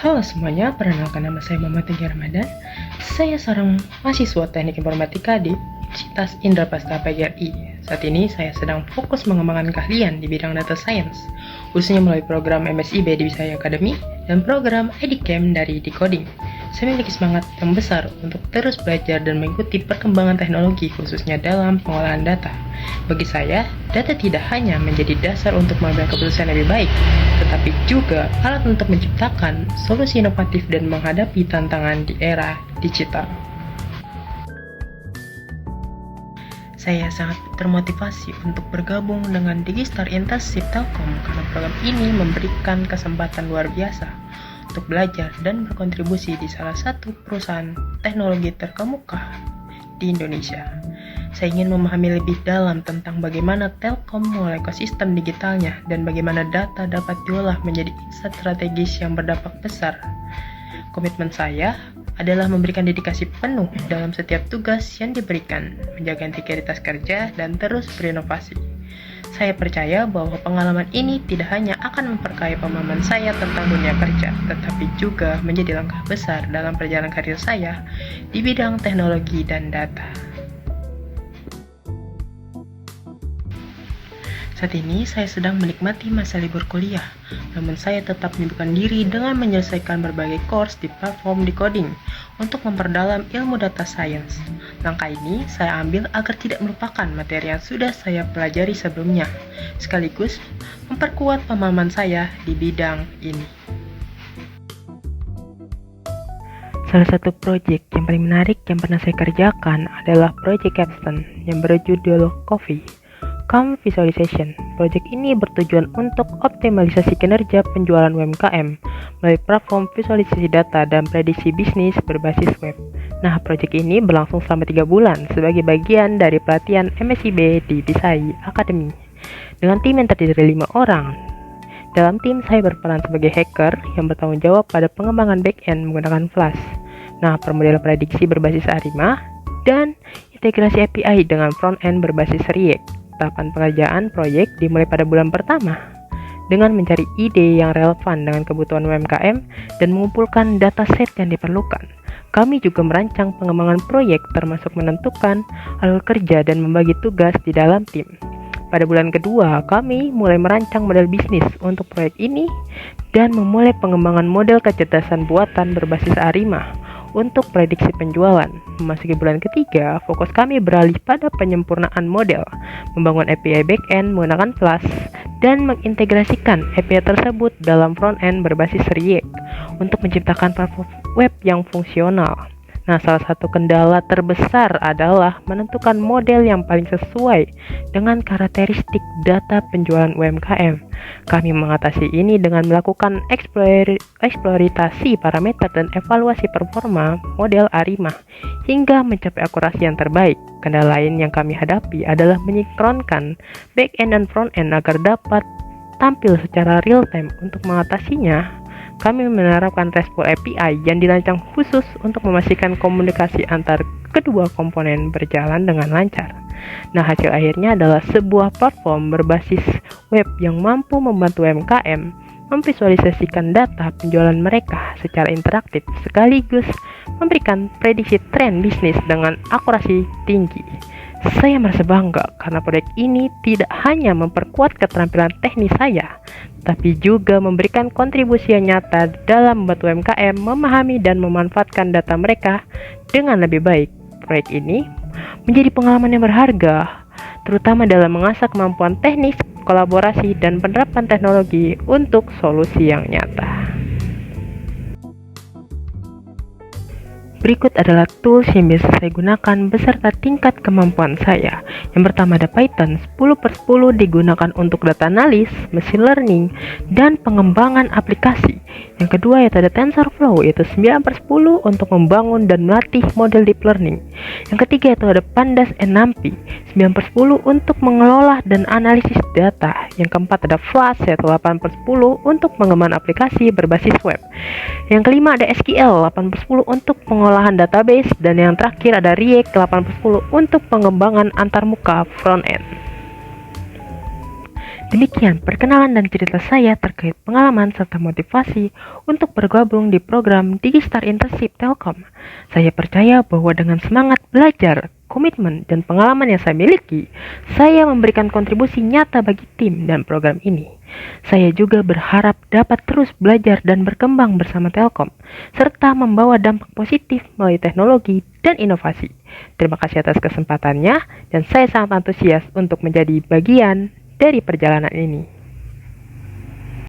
Halo semuanya, perkenalkan nama saya Muhammad Tinggi Ramadan. Saya seorang mahasiswa Teknik Informatika di Universitas Indraprasta PGRI. Saat ini saya sedang fokus mengembangkan keahlian di bidang data science, khususnya melalui program MSIB di Visaya Academy dan program EdCamp dari Decoding. Saya memiliki semangat yang besar untuk terus belajar dan mengikuti perkembangan teknologi khususnya dalam pengolahan data. Bagi saya, data tidak hanya menjadi dasar untuk mengambil keputusan yang lebih baik, tetapi juga alat untuk menciptakan solusi inovatif dan menghadapi tantangan di era digital. Saya sangat termotivasi untuk bergabung dengan Digistar Internship Telkom karena program ini memberikan kesempatan luar biasa untuk belajar dan berkontribusi di salah satu perusahaan teknologi terkemuka di Indonesia. Saya ingin memahami lebih dalam tentang bagaimana Telkom mengelola ekosistem digitalnya dan bagaimana data dapat diolah menjadi insight strategis yang berdampak besar. Komitmen saya adalah memberikan dedikasi penuh dalam setiap tugas yang diberikan, menjaga integritas kerja, dan terus berinovasi. Saya percaya bahwa pengalaman ini tidak hanya akan memperkaya pemahaman saya tentang dunia kerja, tetapi juga menjadi langkah besar dalam perjalanan karir saya di bidang teknologi dan data. Saat ini saya sedang menikmati masa libur kuliah, namun saya tetap menyibukkan diri dengan menyelesaikan berbagai course di platform Decoding untuk memperdalam ilmu data science. Langkah ini saya ambil agar tidak melupakan materi yang sudah saya pelajari sebelumnya, sekaligus memperkuat pemahaman saya di bidang ini. Salah satu proyek yang paling menarik yang pernah saya kerjakan adalah proyek capstone yang berjudul Coffee Come Visualization. Proyek ini bertujuan untuk optimalisasi kinerja penjualan UMKM melalui platform visualisasi data dan prediksi bisnis berbasis web. Nah, proyek ini berlangsung selama 3 bulan sebagai bagian dari pelatihan MSIB di Visaya Academy dengan tim yang terdiri dari 5 orang. Dalam tim, saya berperan sebagai hacker yang bertanggung jawab pada pengembangan back-end menggunakan Flash. Nah, permodelan prediksi berbasis ARIMA dan integrasi API dengan front-end berbasis React. Tahapan pengerjaan proyek dimulai pada bulan pertama dengan mencari ide yang relevan dengan kebutuhan UMKM dan mengumpulkan dataset yang diperlukan. Kami juga merancang pengembangan proyek termasuk menentukan alur kerja dan membagi tugas di dalam tim. Pada bulan kedua, kami mulai merancang model bisnis untuk proyek ini dan memulai pengembangan model kecerdasan buatan berbasis ARIMA untuk prediksi penjualan. Memasuki bulan ketiga, fokus kami beralih pada penyempurnaan model, membangun API backend menggunakan Flash, dan mengintegrasikan API tersebut dalam frontend berbasis React untuk menciptakan platform web yang fungsional. Nah, salah satu kendala terbesar adalah menentukan model yang paling sesuai dengan karakteristik data penjualan UMKM. Kami mengatasi ini dengan melakukan eksplorasi parameter dan evaluasi performa model ARIMA hingga mencapai akurasi yang terbaik. Kendala lain yang kami hadapi adalah menyinkronkan back-end dan front-end agar dapat tampil secara real-time. Untuk mengatasinya, kami menerapkan RESTful API yang dirancang khusus untuk memastikan komunikasi antar kedua komponen berjalan dengan lancar. Nah, hasil akhirnya adalah sebuah platform berbasis web yang mampu membantu UMKM memvisualisasikan data penjualan mereka secara interaktif sekaligus memberikan prediksi tren bisnis dengan akurasi tinggi. Saya merasa bangga karena proyek ini tidak hanya memperkuat keterampilan teknis saya, tapi juga memberikan kontribusi yang nyata dalam membantu UMKM memahami dan memanfaatkan data mereka dengan lebih baik. Proyek ini menjadi pengalaman yang berharga, terutama dalam mengasah kemampuan teknis, kolaborasi, dan penerapan teknologi untuk solusi yang nyata. Berikut adalah tools yang biasa saya gunakan beserta tingkat kemampuan saya. Yang pertama ada Python 10/10 digunakan untuk data analis, machine learning, dan pengembangan aplikasi. Yang kedua yaitu ada TensorFlow yaitu 9/10 untuk membangun dan melatih model deep learning. Yang ketiga yaitu ada Pandas and NumPy 9/10 untuk mengelola dan analisis data. Yang keempat ada Flash yaitu 8/10 untuk pengembangan aplikasi berbasis web. Yang kelima ada SQL 8/10 untuk pengolahan database, dan yang terakhir ada React 8/10 untuk pengembangan antarmuka front-end. Demikian perkenalan dan cerita saya terkait pengalaman serta motivasi untuk bergabung di program Digistar Internship Telkom. Saya percaya bahwa dengan semangat belajar, komitmen, dan pengalaman yang saya miliki, saya memberikan kontribusi nyata bagi tim dan program ini. Saya juga berharap dapat terus belajar dan berkembang bersama Telkom, serta membawa dampak positif melalui teknologi dan inovasi. Terima kasih atas kesempatannya, dan saya sangat antusias untuk menjadi bagian dari perjalanan ini.